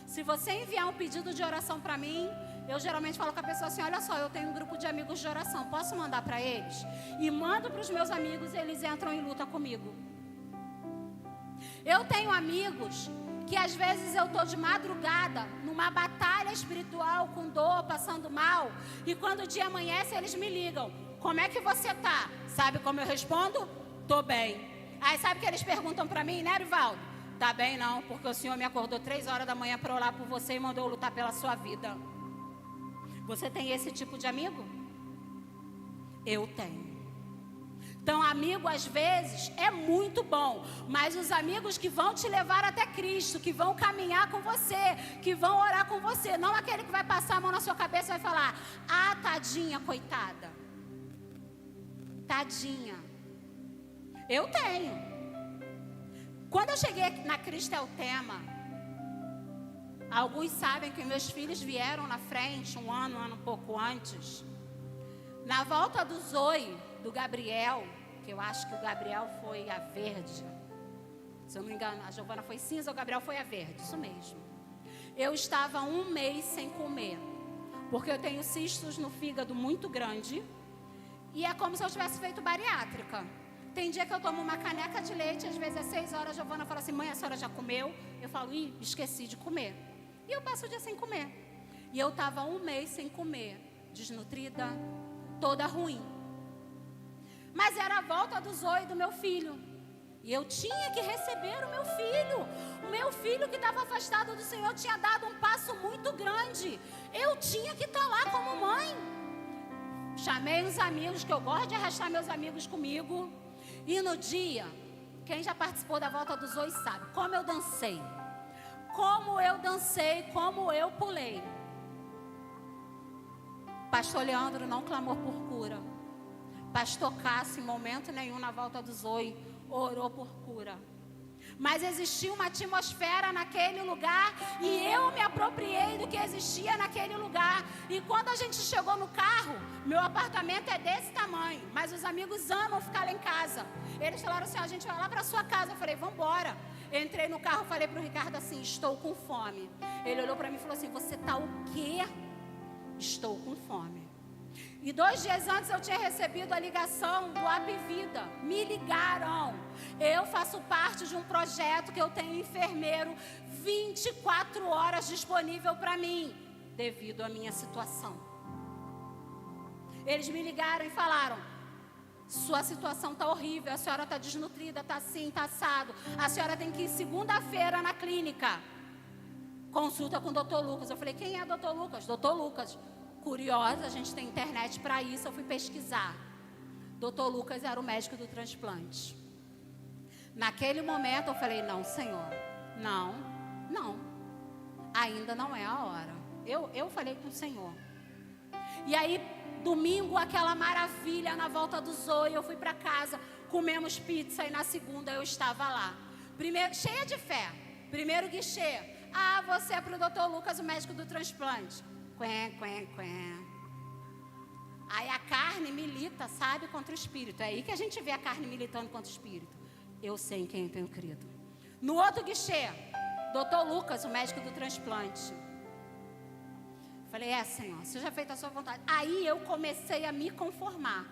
Se você enviar um pedido de oração para mim, eu geralmente falo com a pessoa assim, olha só, eu tenho um grupo de amigos de oração, posso mandar para eles? E mando para os meus amigos e eles entram em luta comigo. Eu tenho amigos que às vezes eu estou de madrugada, numa batalha espiritual, com dor, passando mal, e quando o dia amanhece eles me ligam, como é que você está? Sabe como eu respondo? Tô bem. Aí sabe o que eles perguntam para mim, né, Rivaldo? Tá bem não, porque o Senhor me acordou 3 horas da manhã para orar por você e mandou eu lutar pela sua vida. Você tem esse tipo de amigo? Eu tenho. Então, amigo, às vezes, é muito bom. Mas os amigos que vão te levar até Cristo, que vão caminhar com você, que vão orar com você. Não aquele que vai passar a mão na sua cabeça e vai falar, tadinha, coitada. Tadinha. Eu tenho. Quando eu cheguei na Cristo é o Tema, alguns sabem que meus filhos vieram na frente um ano um pouco antes. Na volta do Zoe, do Gabriel, que eu acho que o Gabriel foi a verde. Se eu não me engano, a Giovana foi cinza, o Gabriel foi a verde, isso mesmo. Eu estava 1 mês sem comer, porque eu tenho cistos no fígado muito grande. E é como se eu tivesse feito bariátrica. Tem dia que eu tomo uma caneca de leite, às vezes às 6 horas a Giovana fala assim, mãe, a senhora já comeu? Eu falo, esqueci de comer. E eu passo o dia sem comer. E eu estava 1 mês sem comer, desnutrida, toda ruim. Mas era a volta do Zoe, do meu filho. E eu tinha que receber o meu filho. O meu filho que estava afastado do Senhor tinha dado um passo muito grande. Eu tinha que estar lá como mãe. Chamei uns amigos, que eu gosto de arrastar meus amigos comigo. E no dia, quem já participou da Volta dos Ois sabe, como eu dancei. Como eu dancei, como eu pulei. Pastor Leandro não clamou por cura. Pastor Cássio, em momento nenhum na Volta dos Ois, orou por cura. Mas existia uma atmosfera naquele lugar e eu me apropriei do que existia naquele lugar. E quando a gente chegou no carro, meu apartamento é desse tamanho, mas os amigos amam ficar lá em casa. Eles falaram assim, a gente vai lá para sua casa. Eu falei, vamos embora. Entrei no carro, falei para o Ricardo assim, estou com fome. Ele olhou para mim e falou assim, você está o quê? Estou com fome. E 2 dias antes eu tinha recebido a ligação do Apvida. Me ligaram. Eu faço parte de um projeto que eu tenho enfermeiro 24 horas disponível para mim, devido à minha situação. Eles me ligaram e falaram, sua situação está horrível, a senhora está desnutrida, está assim, está assado. A senhora tem que ir segunda-feira na clínica. Consulta com o Dr. Lucas. Eu falei, quem é o Dr. Lucas? Dr. Lucas. Curiosa, a gente tem internet para isso, eu fui pesquisar. Dr. Lucas era o médico do transplante. Naquele momento eu falei, não, Senhor, não, ainda não é a hora. Eu falei com o Senhor. E aí, domingo, aquela maravilha na Volta do Zoe, eu fui para casa, comemos pizza e na segunda eu estava lá. Primeiro, cheia de fé, primeiro guichê, você é para o Dr. Lucas, o médico do transplante. Quen. Aí a carne milita, sabe, contra o espírito. É aí que a gente vê a carne militando contra o espírito. Eu sei em quem eu tenho crido. No outro guichê, Dr. Lucas, o médico do transplante. Falei, Senhor, seja feita a sua vontade. Aí eu comecei a me conformar.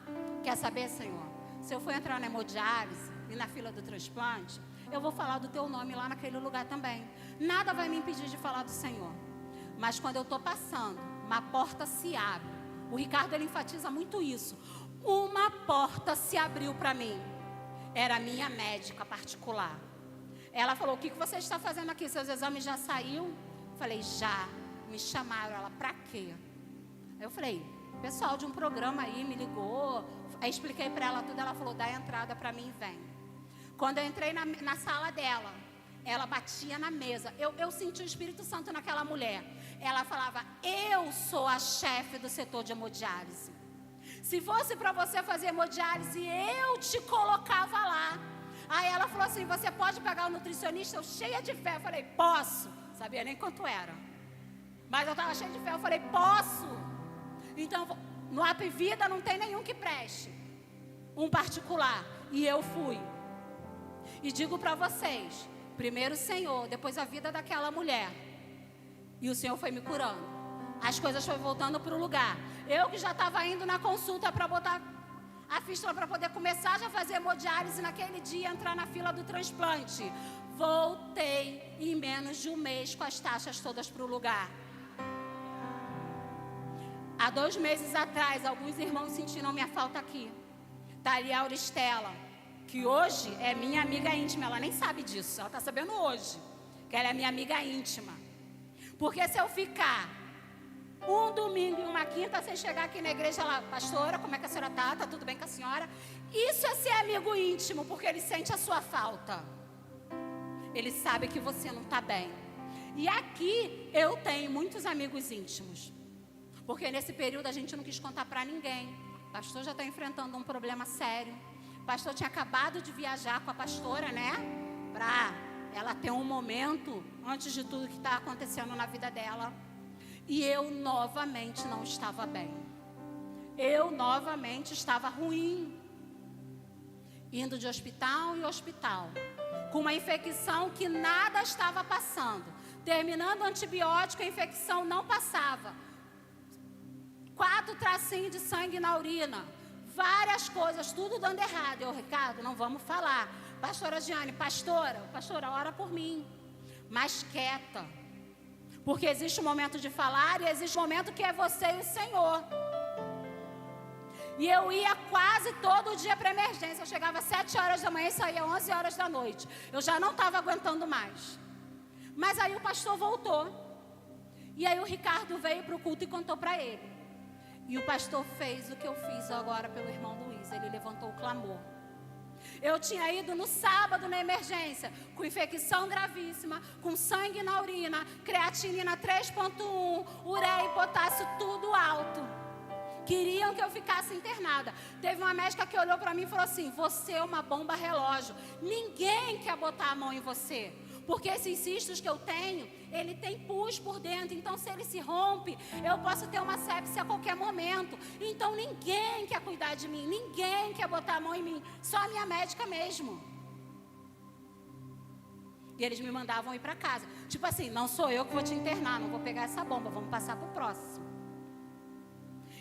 Quer saber, Senhor? Se eu for entrar na hemodiálise e na fila do transplante, eu vou falar do teu nome lá naquele lugar também. Nada vai me impedir de falar do Senhor. Mas quando eu estou passando, uma porta se abre. O Ricardo, ele enfatiza muito isso. Uma porta se abriu para mim. Era a minha médica particular. Ela falou, o que você está fazendo aqui? Seus exames já saiu? Falei, já. Me chamaram. Ela, para quê? Eu falei, pessoal de um programa aí me ligou. Aí expliquei para ela tudo. Ela falou, dá a entrada para mim e vem. Quando eu entrei na sala dela, ela batia na mesa. Eu senti o Espírito Santo naquela mulher. Ela falava, eu sou a chefe do setor de hemodiálise. Se fosse para você fazer hemodiálise, eu te colocava lá. Aí ela falou assim, você pode pagar o nutricionista? Eu cheia de fé, eu falei, posso. Sabia nem quanto era. Mas eu estava cheia de fé, eu falei, posso. Então, no Apvida não tem nenhum que preste. Um particular. E eu fui. E digo para vocês, primeiro o Senhor, depois a vida daquela mulher. E o Senhor foi me curando. As coisas foram voltando para o lugar. Eu que já estava indo na consulta para botar a fístula para poder começar já a fazer hemodiálise naquele dia, entrar na fila do transplante. Voltei em menos de um mês com as taxas todas para o lugar. Há 2 meses atrás, alguns irmãos sentiram minha falta aqui. Está ali a Auristela, que hoje é minha amiga íntima. Ela nem sabe disso, ela está sabendo hoje que ela é minha amiga íntima. Porque se eu ficar um domingo e uma quinta sem chegar aqui na igreja, ela, pastora, como é que a senhora está? Está tudo bem com a senhora? Isso é ser amigo íntimo, porque ele sente a sua falta. Ele sabe que você não está bem. E aqui eu tenho muitos amigos íntimos. Porque nesse período a gente não quis contar para ninguém. O pastor já está enfrentando um problema sério. O pastor tinha acabado de viajar com a pastora, né? Para ela ter um momento antes de tudo que está acontecendo na vida dela. E eu novamente não estava bem. Eu novamente estava ruim. Indo de hospital em hospital. Com uma infecção que nada estava passando. Terminando o antibiótico, a infecção não passava. 4 tracinhos de sangue na urina. Várias coisas, tudo dando errado. Eu, Ricardo, não vamos falar. Pastora Giane, pastora, ora por mim. Mas quieta. Porque existe um momento de falar e existe um momento que é você e o Senhor. E eu ia quase todo dia para emergência. Eu chegava às 7 horas da manhã e saía às 11 horas da noite. Eu já não estava aguentando mais. Mas aí o pastor voltou. E aí o Ricardo veio para o culto e contou para ele. E o pastor fez o que eu fiz agora pelo irmão Luiz. Ele levantou o clamor. Eu tinha ido no sábado na emergência, com infecção gravíssima, com sangue na urina, creatinina 3.1, ureia e potássio tudo alto. Queriam que eu ficasse internada. Teve uma médica que olhou para mim e falou assim: você é uma bomba relógio. Ninguém quer botar a mão em você. Porque esses cistos que eu tenho, ele tem pus por dentro. Então, se ele se rompe, eu posso ter uma sepse a qualquer momento. Então, ninguém quer cuidar de mim. Ninguém quer botar a mão em mim. Só a minha médica mesmo. E eles me mandavam ir para casa. Tipo assim, não sou eu que vou te internar. Não vou pegar essa bomba. Vamos passar para o próximo.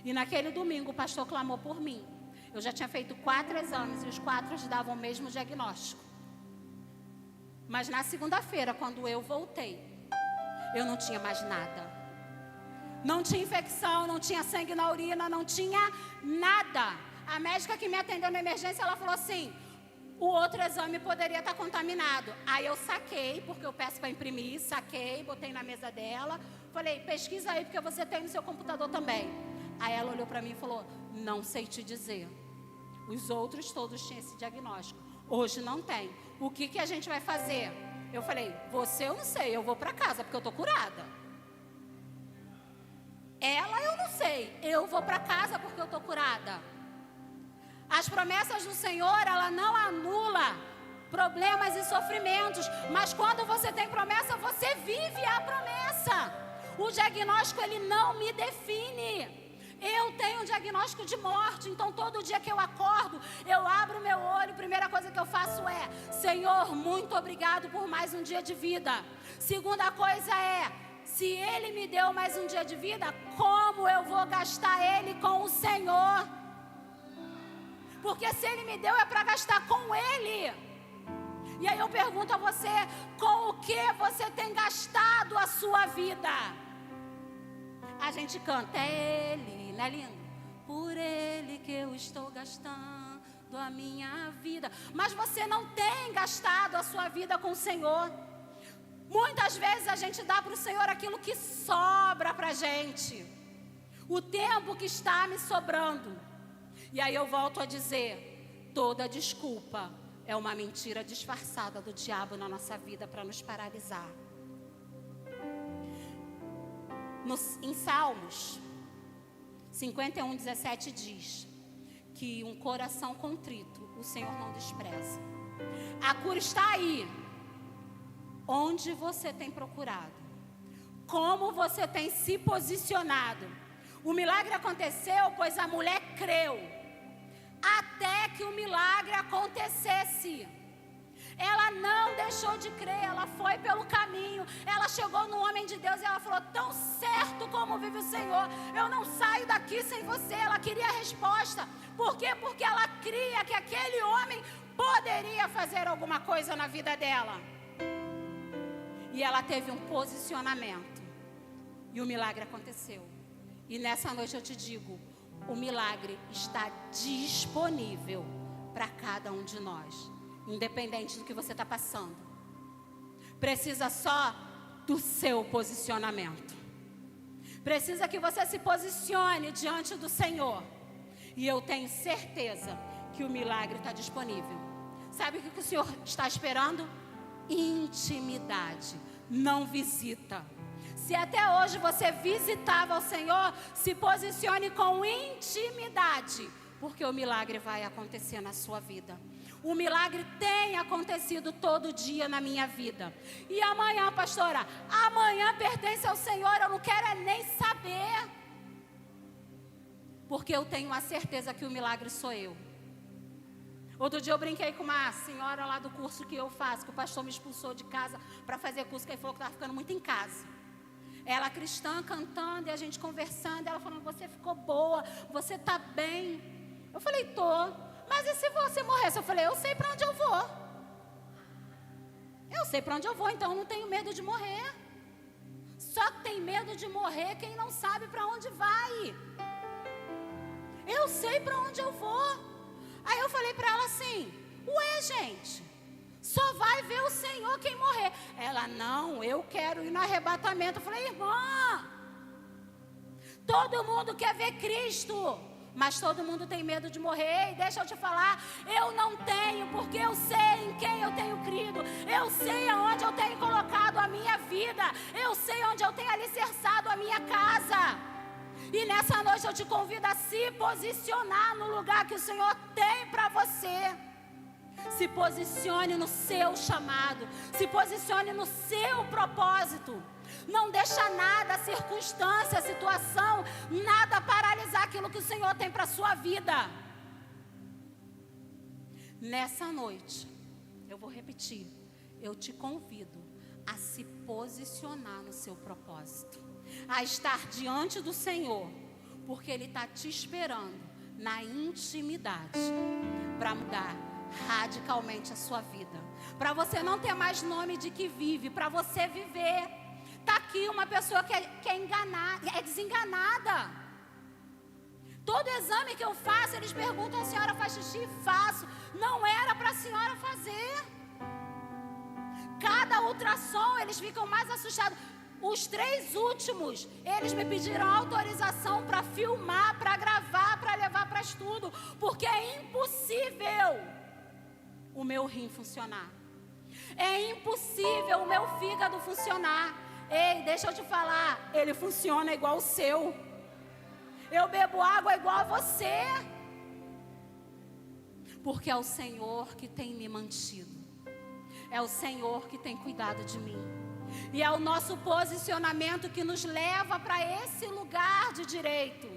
E naquele domingo, o pastor clamou por mim. Eu já tinha feito 4 exames e os 4 davam o mesmo diagnóstico. Mas na segunda-feira, quando eu voltei, eu não tinha mais nada. Não tinha infecção, não tinha sangue na urina, não tinha nada. A médica que me atendeu na emergência, ela falou assim: o outro exame poderia estar contaminado. Aí eu saquei, porque eu peço para imprimir, saquei, botei na mesa dela. Falei: pesquisa aí, porque você tem no seu computador também. Aí ela olhou para mim e falou: não sei te dizer. Os outros todos tinham esse diagnóstico. Hoje não tem. O que a gente vai fazer? Eu falei: você eu não sei, eu vou para casa porque eu estou curada. Ela eu não sei, eu vou para casa porque eu estou curada. As promessas do Senhor, ela não anula problemas e sofrimentos. Mas quando você tem promessa, você vive a promessa. O diagnóstico, ele não me define. Eu tenho um diagnóstico de morte, então todo dia que eu acordo, eu abro meu olho, a primeira coisa que eu faço é: Senhor, muito obrigado por mais um dia de vida. Segunda coisa é: se Ele me deu mais um dia de vida, como eu vou gastar Ele com o Senhor? Porque se Ele me deu é para gastar com Ele. E aí eu pergunto a você: com o que você tem gastado a sua vida? A gente canta: é Ele, não é lindo? Por Ele que eu estou gastando a minha vida. Mas você não tem gastado a sua vida com o Senhor. Muitas vezes a gente dá para o Senhor aquilo que sobra para a gente. O tempo que está me sobrando. E aí eu volto a dizer: toda desculpa é uma mentira disfarçada do diabo na nossa vida para nos paralisar. Em Salmos 51:17 diz que um coração contrito o Senhor não despreza. A cura está aí. Onde você tem procurado? Como você tem se posicionado? O milagre aconteceu, pois a mulher creu. Até que o milagre acontecesse. Ela não deixou de crer, ela foi pelo caminho. Ela chegou no homem de Deus e ela falou: tão certo como vive o Senhor, eu não saio daqui sem você. Ela queria a resposta. Por quê? Porque ela cria que aquele homem poderia fazer alguma coisa na vida dela. E ela teve um posicionamento. E o milagre aconteceu. E nessa noite eu te digo: o milagre está disponível para cada um de nós. Independente do que você está passando. Precisa só do seu posicionamento. Precisa que você se posicione diante do Senhor. E eu tenho certeza que o milagre está disponível. Sabe o que o Senhor está esperando? Intimidade, não visita. Se até hoje você visitava o Senhor, se posicione com intimidade, porque o milagre vai acontecer na sua vida. O milagre tem acontecido todo dia na minha vida. E amanhã, pastora, amanhã pertence ao Senhor, eu não quero é nem saber. Porque eu tenho a certeza que o milagre sou eu. Outro dia eu brinquei com uma senhora lá do curso que eu faço, que o pastor me expulsou de casa para fazer curso, que ele falou que estava ficando muito em casa. Ela cristã cantando e a gente conversando, ela falando: você ficou boa, você está bem. Eu falei: tô. Mas e se você morresse? Eu falei: eu sei para onde eu vou. Eu sei para onde eu vou, então eu não tenho medo de morrer. Só tem medo de morrer quem não sabe para onde vai. Eu sei para onde eu vou. Aí eu falei para ela assim: ué, gente, só vai ver o Senhor quem morrer. Ela: não, eu quero ir no arrebatamento. Eu falei: irmã, Todo mundo quer ver Cristo, mas todo mundo tem medo de morrer. E deixa eu te falar, eu não tenho, porque eu sei em quem eu tenho crido. Eu sei aonde eu tenho colocado a minha vida. Eu sei onde eu tenho alicerçado a minha casa. E nessa noite eu te convido a se posicionar no lugar que o Senhor tem para você. Se posicione no seu chamado. Se posicione no seu propósito. Não deixa nada, circunstância, situação, nada paralisar aquilo que o Senhor tem para a sua vida. Nessa noite, eu vou repetir, eu te convido a se posicionar no seu propósito, a estar diante do Senhor, porque Ele está te esperando na intimidade para mudar radicalmente a sua vida, para você não ter mais nome de que vive, para você viver. Está aqui uma pessoa que é enganada, é desenganada. Todo exame que eu faço, eles perguntam: a senhora faz xixi? Faço. Não era para a senhora fazer. Cada ultrassom, eles ficam mais assustados. Os 3 últimos, eles me pediram autorização para filmar, para gravar, para levar para estudo, porque é impossível o meu rim funcionar. É impossível o meu fígado funcionar. Ei, deixa eu te falar, ele funciona igual o seu. Eu bebo água igual a você. Porque é o Senhor que tem me mantido. É o Senhor que tem cuidado de mim. E é o nosso posicionamento que nos leva para esse lugar de direito.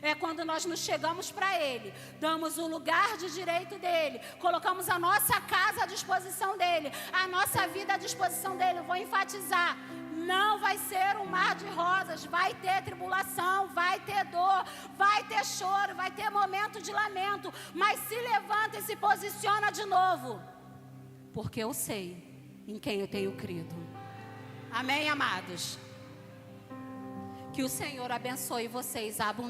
É quando nós nos chegamos para Ele, damos o lugar de direito dEle, colocamos a nossa casa à disposição dEle, a nossa vida à disposição dEle. Eu vou enfatizar, não vai ser um mar de rosas, vai ter tribulação, vai ter dor, vai ter choro, vai ter momento de lamento, mas se levanta e se posiciona de novo, porque eu sei em quem eu tenho crido. Amém, amados? Que o Senhor abençoe vocês abundantemente.